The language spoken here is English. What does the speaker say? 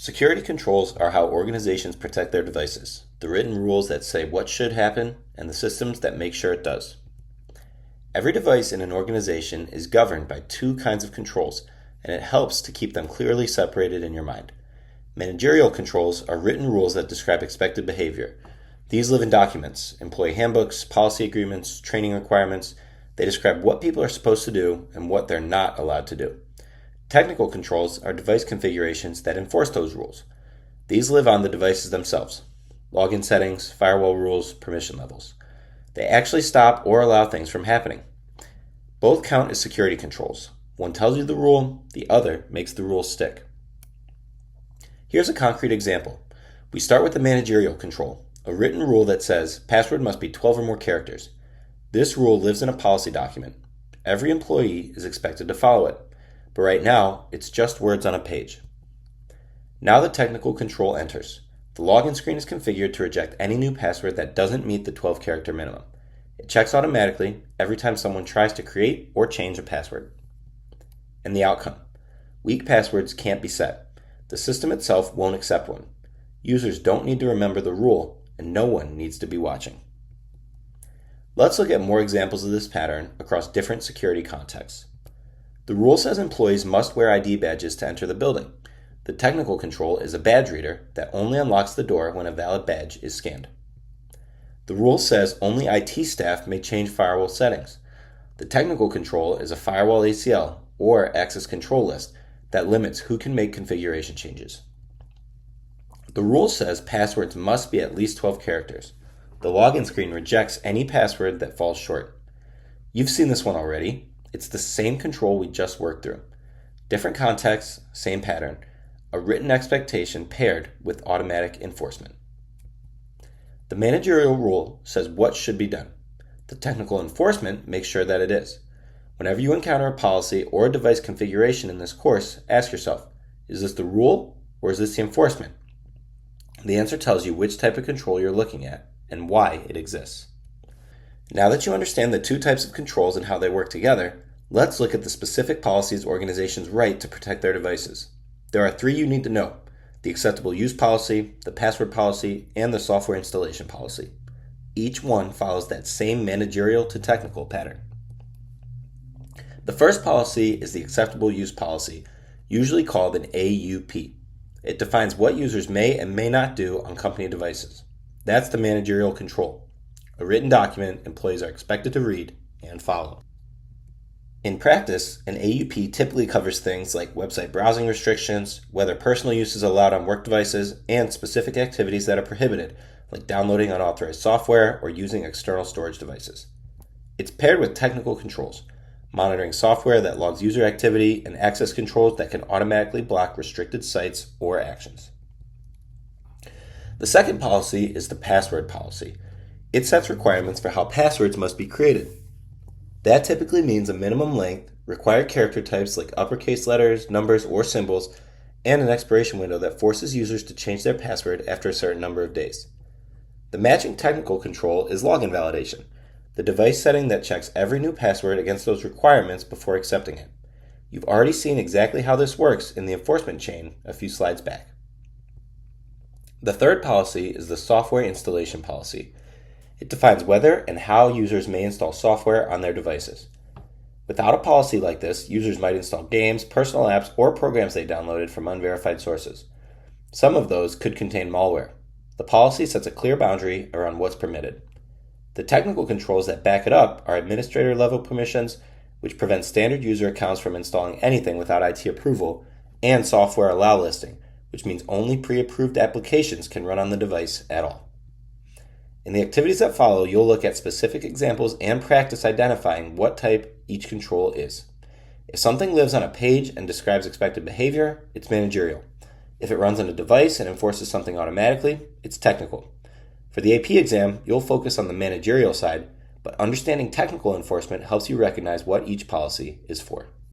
Security controls are how organizations protect their devices, the written rules that say what should happen, and the systems that make sure it does. Every device in an organization is governed by two kinds of controls, and it helps to keep them clearly separated in your mind. Managerial controls are written rules that describe expected behavior. These live in documents, employee handbooks, policy agreements, training requirements. They describe what people are supposed to do and what they're not allowed to do. Technical controls are device configurations that enforce those rules. These live on the devices themselves. Login settings, firewall rules, permission levels. They actually stop or allow things from happening. Both count as security controls. One tells you the rule, the other makes the rule stick. Here's a concrete example. We start with the managerial control, a written rule that says password must be 12 or more characters. This rule lives in a policy document. Every employee is expected to follow it. But right now, it's just words on a page. Now the technical control enters. The login screen is configured to reject any new password that doesn't meet the 12-character minimum. It checks automatically every time someone tries to create or change a password. And the outcome: weak passwords can't be set. The system itself won't accept one. Users don't need to remember the rule, and no one needs to be watching. Let's look at more examples of this pattern across different security contexts. The rule says employees must wear ID badges to enter the building. The technical control is a badge reader that only unlocks the door when a valid badge is scanned. The rule says only IT staff may change firewall settings. The technical control is a firewall ACL or access control list that limits who can make configuration changes. The rule says passwords must be at least 12 characters. The login screen rejects any password that falls short. You've seen this one already. It's the same control we just worked through. Different context, same pattern. A written expectation paired with automatic enforcement. The managerial rule says what should be done. The technical enforcement makes sure that it is. Whenever you encounter a policy or a device configuration in this course, ask yourself, is this the rule or is this the enforcement? The answer tells you which type of control you're looking at and why it exists. Now that you understand the two types of controls and how they work together, let's look at the specific policies organizations write to protect their devices. There are three you need to know: the acceptable use policy, the password policy, and the software installation policy. Each one follows that same managerial to technical pattern. The first policy is the acceptable use policy, usually called an AUP. It defines what users may and may not do on company devices. That's the managerial control. A written document employees are expected to read and follow. In practice, an AUP typically covers things like website browsing restrictions, whether personal use is allowed on work devices, and specific activities that are prohibited, like downloading unauthorized software or using external storage devices. It's paired with technical controls, monitoring software that logs user activity and access controls that can automatically block restricted sites or actions. The second policy is the password policy. It sets requirements for how passwords must be created. That typically means a minimum length, required character types like uppercase letters, numbers, or symbols, and an expiration window that forces users to change their password after a certain number of days. The matching technical control is login validation, the device setting that checks every new password against those requirements before accepting it. You've already seen exactly how this works in the enforcement chain a few slides back. The third policy is the software installation policy. It defines whether and how users may install software on their devices. Without a policy like this, users might install games, personal apps, or programs they downloaded from unverified sources. Some of those could contain malware. The policy sets a clear boundary around what's permitted. The technical controls that back it up are administrator-level permissions, which prevent standard user accounts from installing anything without IT approval, and software allow listing, which means only pre-approved applications can run on the device at all. In the activities that follow, you'll look at specific examples and practice identifying what type each control is. If something lives on a page and describes expected behavior, it's managerial. If it runs on a device and enforces something automatically, it's technical. For the AP exam, you'll focus on the managerial side, but understanding technical enforcement helps you recognize what each policy is for.